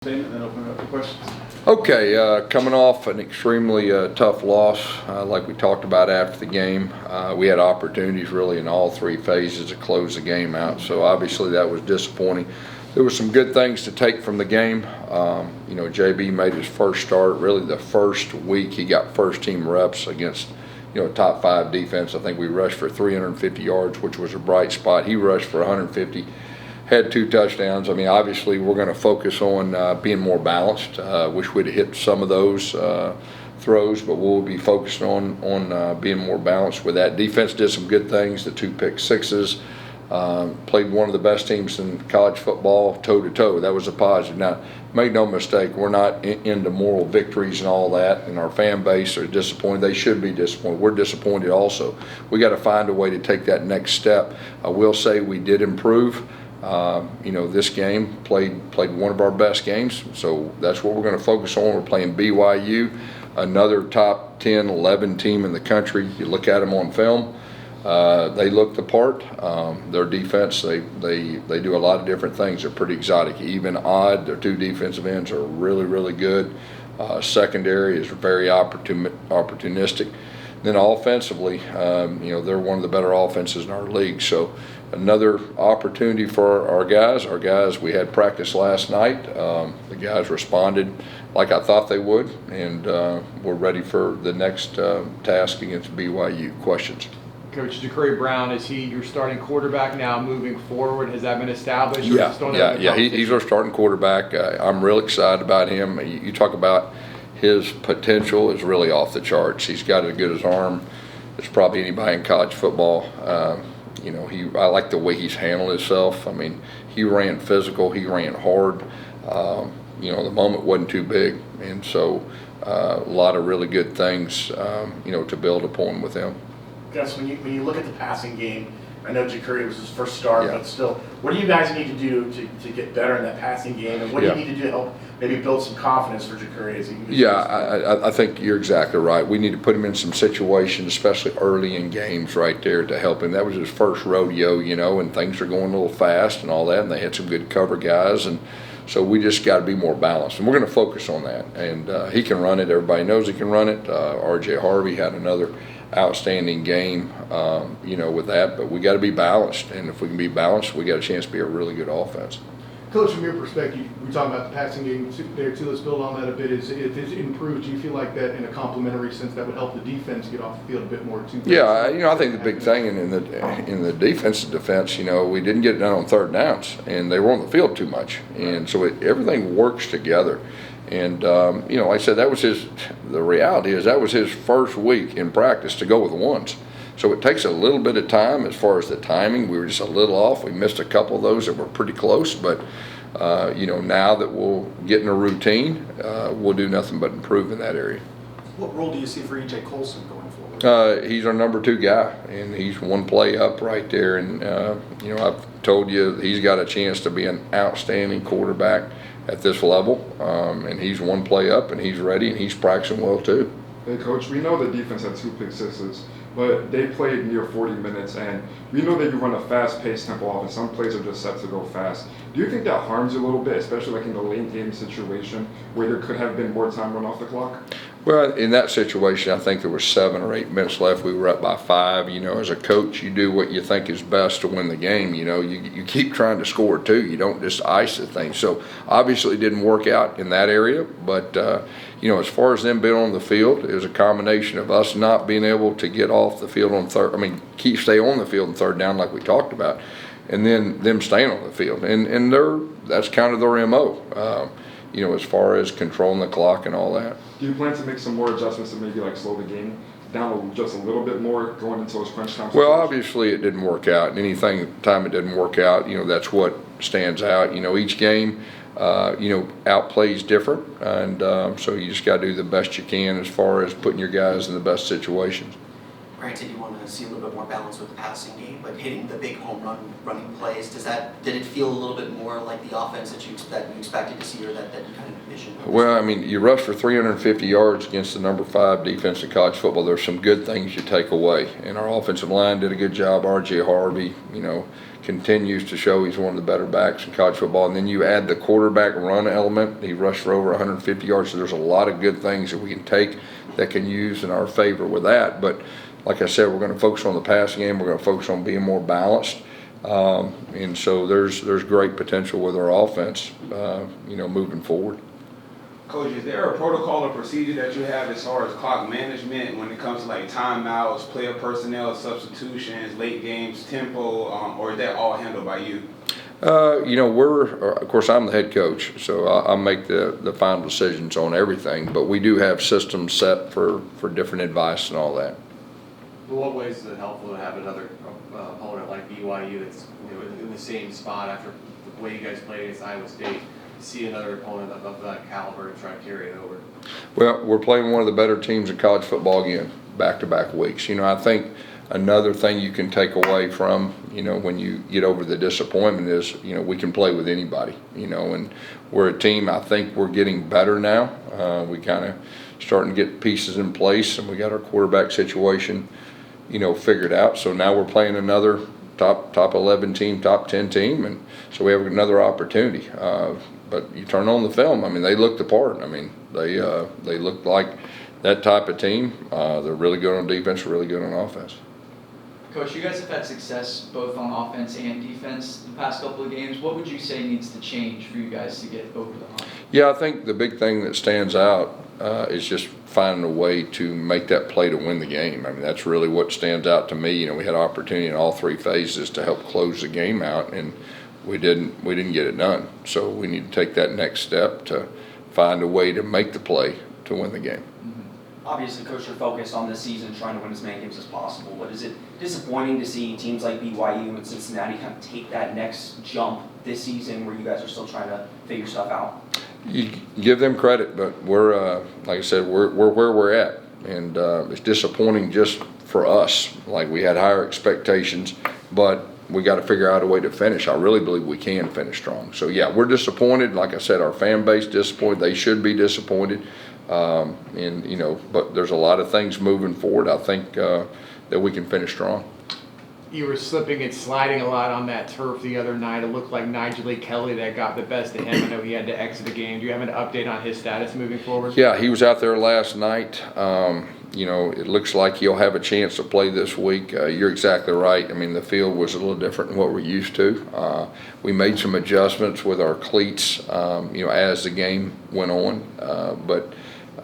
Statement and then open it up to questions. Okay, coming off an extremely tough loss, like we talked about after the game, we had opportunities really in all three phases to close the game out. So obviously that was disappointing. There were some good things to take from the game. JB made his first start. Really, the first week he got first team reps against top 5 defense. I think we rushed for 350 yards, which was a bright spot. He rushed for 150. Had 2 touchdowns. I mean, obviously, we're going to focus on being more balanced. Wish we'd have hit some of those throws, but we'll be focused on being more balanced with that. Defense did some good things. The 2 pick sixes. Played one of the best teams in college football, toe to toe. That was a positive. Now, make no mistake, we're not into moral victories and all that, and our fan base are disappointed. They should be disappointed. We're disappointed also. We got to find a way to take that next step. I will say we did improve. This game played one of our best games, so that's what we're going to focus on. We're playing BYU, another top 10, 11 team in the country. You look at them on film, they look the part. Their defense, they do a lot of different things. They're pretty exotic, even odd. Their 2 defensive ends are really, really good. Secondary is very opportunistic. Then offensively, they're one of the better offenses in our league. So another opportunity for our guys. Our guys, we had practice last night. The guys responded like I thought they would, and we're ready for the next task against BYU. Questions? Coach Ja'Cory Brown, is he your starting quarterback now moving forward? Has that been established? Yeah. He's our starting quarterback. I'm real excited about him. You talk about his potential is really off the charts. He's got as good as arm as probably anybody in college football. I like the way he's handled himself. I mean, he ran physical, he ran hard. The moment wasn't too big, and so a lot of really good things, to build upon with him. Gus, when you look at the passing game, I know Ja'Cory was his first start, Yeah. but still, what do you guys need to do to get better in that passing game, and what do you need to do to help maybe build some confidence for Ja'Cory as he moves? Yeah, I think you're exactly right. We need to put him in some situations, especially early in games right there, to help him. That was his first rodeo, and things are going a little fast and all that, and they had some good cover guys, and so we just got to be more balanced, and we're going to focus on that. And he can run it. Everybody knows he can run it. R.J. Harvey had another outstanding game, with that, but we got to be balanced, and if we can be balanced, we got a chance to be a really good offense. Coach, from your perspective, we're talking about the passing game there too. Let's build on that a bit. If it's improved, do you feel like that in a complementary sense that would help the defense get off the field a bit more too? Yeah, I think the big thing in the defensive defense, we didn't get it done on 3rd downs, and they were on the field too much, and so everything works together. And like I said, the reality is that was his first week in practice to go with the ones. So it takes a little bit of time as far as the timing. We were just a little off. We missed a couple of those that were pretty close, but now that we'll get in a routine, we'll do nothing but improve in that area. What role do you see for E.J. Colson going forward? He's our number 2 guy, and he's one play up right there. And I've told you he's got a chance to be an outstanding quarterback at this level, and he's one play up, and he's ready, and he's practicing well too. Hey Coach, we know the defense had 2 pick sixes, but they played near 40 minutes, and we know that you run a fast-paced tempo offense. Some plays are just set to go fast. Do you think that harms you a little bit, especially like in the late game situation where there could have been more time run off the clock? Well, in that situation, I think there was 7 or 8 minutes left. We were up by 5. As a coach, you do what you think is best to win the game. You keep trying to score too. You don't just ice the thing. So obviously it didn't work out in that area. But, as far as them being on the field, it was a combination of us not being able to get off the field on stay on the field on 3rd down like we talked about, and then them staying on the field. And that's kind of their MO, as far as controlling the clock and all that. Do you plan to make some more adjustments to maybe like slow the game down just a little bit more going into those crunch times? Well, obviously it didn't work out. Time it didn't work out, that's what stands out. Each game, outplays different, and so you just got to do the best you can as far as putting your guys in the best situations. granted you want to see a little bit more balance with the passing game, but hitting the big home run running plays, did it feel a little bit more like the offense that you expected to see, or that you kind of envisioned? Well, I mean, you rush for 350 yards against the number 5 defense in college football. There's some good things you take away, and our offensive line did a good job. R.J. Harvey, continues to show he's one of the better backs in college football. And then you add the quarterback run element. He rushed for over 150 yards. So there's a lot of good things that we can take that can use in our favor with that. But like I said, we're going to focus on the passing game. We're going to focus on being more balanced. And so there's great potential with our offense, moving forward. Coach, is there a protocol or procedure that you have as far as clock management when it comes to like timeouts, player personnel, substitutions, late games, tempo, or is that all handled by you? Of course, I'm the head coach, so I make the final decisions on everything, but we do have systems set for different advice and all that. In what ways is it helpful to have another opponent like BYU that's in the same spot after the way you guys played against Iowa State? See another opponent of that caliber and try to carry it over? Well, we're playing one of the better teams in college football again, back-to-back weeks. I think another thing you can take away from, when you get over the disappointment is, we can play with anybody, and we're a team. I think we're getting better now. We kind of starting to get pieces in place, and we got our quarterback situation, figured out. So now we're playing another top 11 team, top 10 team, and so we have another opportunity. But you turn on the film, they looked the part. They looked like that type of team. They're really good on defense, really good on offense. Coach, you guys have had success both on offense and defense the past couple of games. What would you say needs to change for you guys to get over the hump? Yeah, I think the big thing that stands out is just finding a way to make that play to win the game. That's really what stands out to me. We had opportunity in all 3 phases to help close the game out, and we didn't get it done. So we need to take that next step to find a way to make the play to win the game. Obviously, Coach, you're focused on this season trying to win as many games as possible, but is it disappointing to see teams like BYU and Cincinnati kind of take that next jump this season where you guys are still trying to figure stuff out? You give them credit, but we're, like I said, we're where we're at. And it's disappointing just for us. Like, we had higher expectations, but we got to figure out a way to finish. I really believe we can finish strong. So, yeah, we're disappointed. Like I said, our fan base disappointed. They should be disappointed. But there's a lot of things moving forward. I think that we can finish strong. You were slipping and sliding a lot on that turf the other night. It looked like Nigel Lee Kelly that got the best of him. I know he had to exit the game. Do you have an update on his status moving forward? Yeah, he was out there last night. It looks like he'll have a chance to play this week. You're exactly right. The field was a little different than what we're used to. We made some adjustments with our cleats, as the game went on. But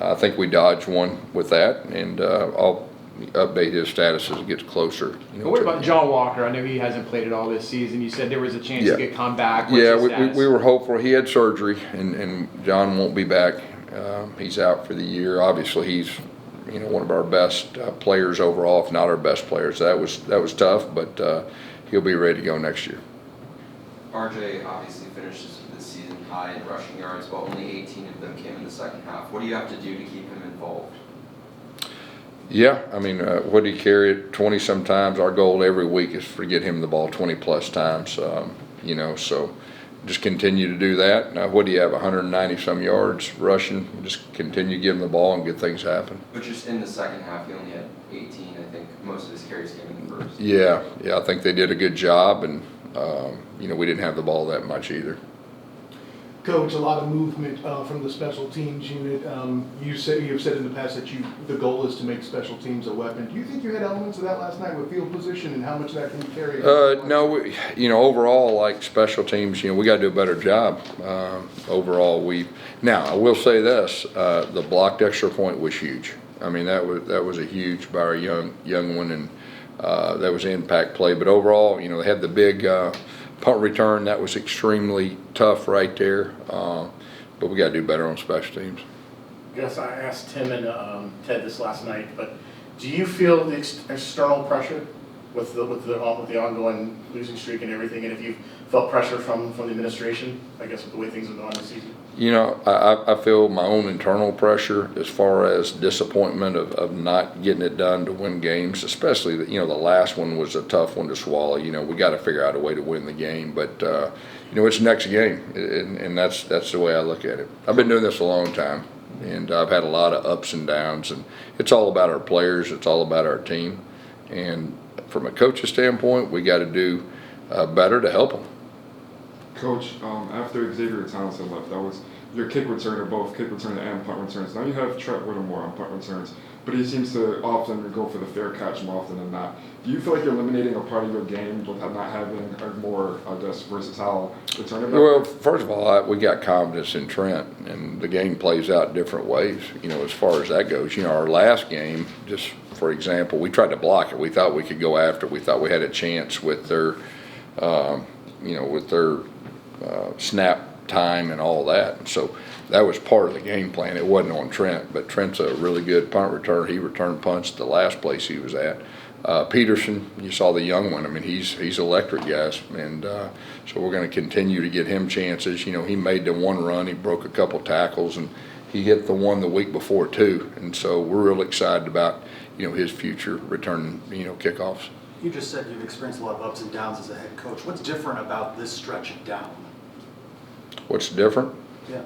I think we dodged one with that, and I'll update his status as it gets closer. What about John Walker? I know he hasn't played at all this season. You said there was a chance he could come back. What's his status? We were hopeful. He had surgery, and John won't be back. He's out for the year. Obviously, he's one of our best players overall, if not our best players. That was tough, but he'll be ready to go next year. RJ obviously finishes the season high in rushing yards, but only 18 of them came in the second half. What do you have to do to keep him involved? Yeah, what did he carry it 20 sometimes? Our goal every week is to get him the ball 20 plus times. So just continue to do that. Now, what do you have? 190 some yards rushing. Just continue to give him the ball and get things happen. But just in the second half, he only had 18. I think most of his carries came in the first. Yeah, I think they did a good job, and we didn't have the ball that much either. Coach, a lot of movement from the special teams unit. You've said in the past that the goal is to make special teams a weapon. Do you think you had elements of that last night with field position, and how much of that can you carry? No, overall, like special teams, we got to do a better job. Overall, now I will say this: the blocked extra point was huge. That was a huge by our young one, and that was an impact play. But overall, they had the big punt return. That was extremely tough right there. But we got to do better on special teams. I guess I asked Tim and Ted this last night, but do you feel the external pressure with the ongoing losing streak and everything, and if you've felt pressure from the administration, I guess, with the way things have gone this season? You know, I feel my own internal pressure as far as disappointment of not getting it done to win games, especially the last one was a tough one to swallow. You know, we got to figure out a way to win the game, but it's next game, and that's the way I look at it. I've been doing this a long time, and I've had a lot of ups and downs, and it's all about our players, it's all about our team, and from a coach's standpoint, we got to do better to help them. Coach, after Xavier Townsend left, that was your kick returner, both kick returner and punt returns. Now you have Trent Whittemore on punt returns, but he seems to often go for the fair catch more often than not. Do you feel like you're eliminating a part of your game with not having a more, I guess, versatile returner back? Well, first of all, we got confidence in Trent, and the game plays out different ways, as far as that goes. Our last game, just for example, we tried to block it. We thought we could go after it. We thought we had a chance with their, snap time and all that. And so that was part of the game plan. It wasn't on Trent, but Trent's a really good punt returner. He returned punts the last place he was at. Peterson, you saw the young one. I mean, he's electric, guys, and so we're going to continue to get him chances. He made the one run, he broke a couple tackles, and he hit the one the week before too. And so we're real excited about his future returning kickoffs. You just said you've experienced a lot of ups and downs as a head coach. What's different about this stretch of down? What's different? Yeah.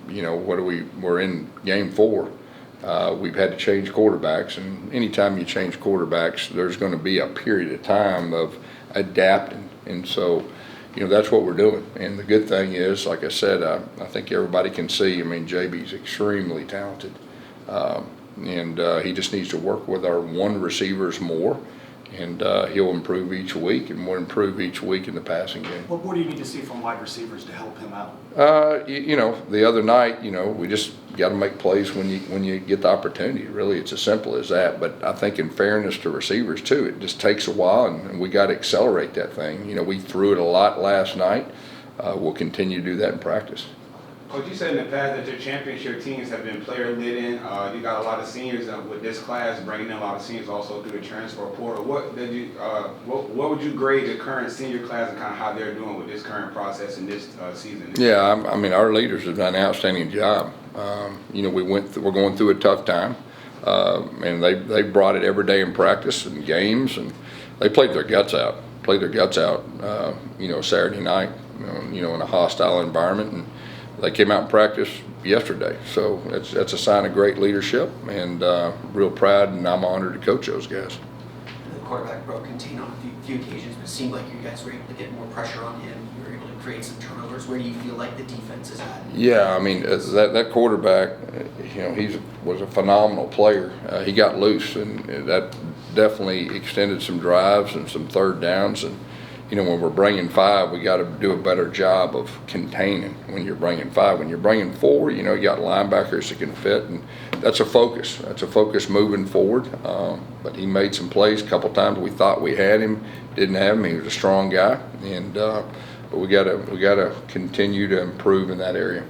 We're in game 4. We've had to change quarterbacks, and anytime you change quarterbacks, there's going to be a period of time of adapting, and so that's what we're doing. And the good thing is, like I said, I think everybody can see, JB's extremely talented, and he just needs to work with our one receivers more, and he'll improve each week, and we'll improve each week in the passing game. What more do you need to see from wide receivers to help him out? The other night, we just got to make plays when you get the opportunity. Really, it's as simple as that. But I think in fairness to receivers too, it just takes a while, and we got to accelerate that thing. We threw it a lot last night. We'll continue to do that in practice. Coach, you said in the past that your championship teams have been player-laden. You got a lot of seniors with this class, bringing in a lot of seniors also through the transfer portal. What would you grade the current senior class and kind of how they're doing with this current process in this season? Yeah, our leaders have done an outstanding job. We're going through a tough time, and they brought it every day in practice and games, and they played their guts out. Saturday night, in a hostile environment, and they came out and practiced yesterday. So that's a sign of great leadership, and real proud, and I'm honored to coach those guys. The quarterback broke contain on a few occasions, but it seemed like you guys were able to get more pressure on him. You were able to create some turnovers. Where do you feel like the defense is at? Yeah, that quarterback, he was a phenomenal player. He got loose, and that definitely extended some drives and some third downs. And when we're bringing 5, we got to do a better job of containing when you're bringing 5. When you're bringing 4, you got linebackers that can fit, and that's a focus. That's a focus moving forward. But he made some plays a couple times. We thought we had him, didn't have him. He was a strong guy, and but we got to continue to improve in that area.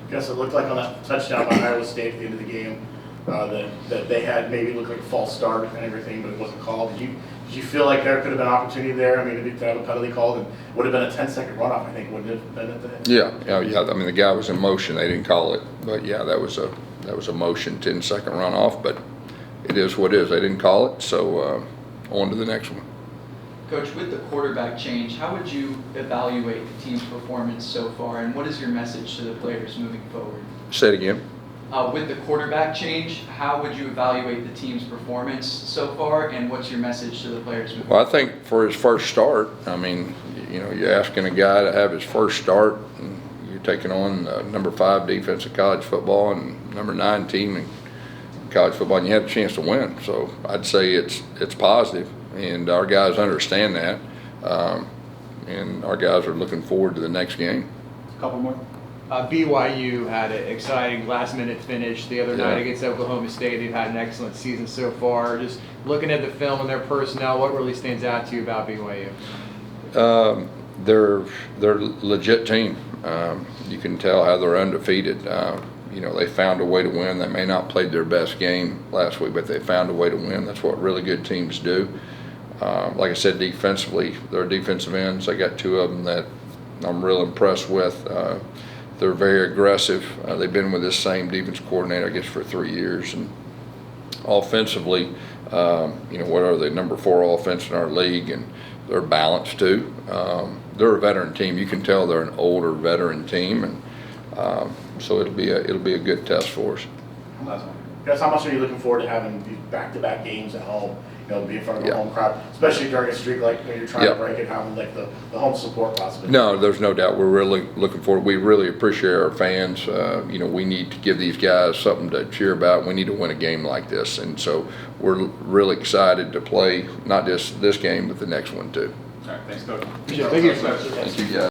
I guess it looked like on that touchdown by Iowa State at the end of the game that they had maybe looked like a false start and everything, but it wasn't called. Did you feel like there could have been opportunity there? To have a penalty called, and would have been a 10-second runoff, I think, wouldn't it have been at the end? Yeah. The guy was in motion. They didn't call it, but yeah, that was a motion 10-second runoff. But it is what it is. They didn't call it, so on to the next one. Coach, with the quarterback change, how would you evaluate the team's performance so far, and what is your message to the players moving forward? Say it again. With the quarterback change, how would you evaluate the team's performance so far, and what's your message to the players moving forward? Well, I think for his first start, you're asking a guy to have his first start, and you're taking on number 5 defense in college football and number 9 team in college football, and you have a chance to win. So I'd say it's positive, and our guys understand that, and our guys are looking forward to the next game. A couple more. BYU had an exciting last-minute finish the other night against Oklahoma State. They've had an excellent season so far. Just looking at the film and their personnel, what really stands out to you about BYU? They're a legit team. You can tell how they're undefeated. They found a way to win. They may not played their best game last week, but they found a way to win. That's what really good teams do. Like I said, defensively, their defensive ends, I got 2 of them that I'm real impressed with. They're very aggressive. They've been with this same defense coordinator, I guess, for 3 years. And offensively, what are they, number 4 offense in our league, and they're balanced too. They're a veteran team. You can tell they're an older veteran team, and so it'll be a good test for us. Guys, how much are you looking forward to having these back-to-back games at home? Be in front of a home crowd, especially during a streak like when you're trying to break it, having like the home support possibility. No, there's no doubt. We're really looking forward. We really appreciate our fans. We need to give these guys something to cheer about. We need to win a game like this, and so we're really excited to play not just this game, but the next one too. All right, thanks, Coach. Thank you. Thank you, guys.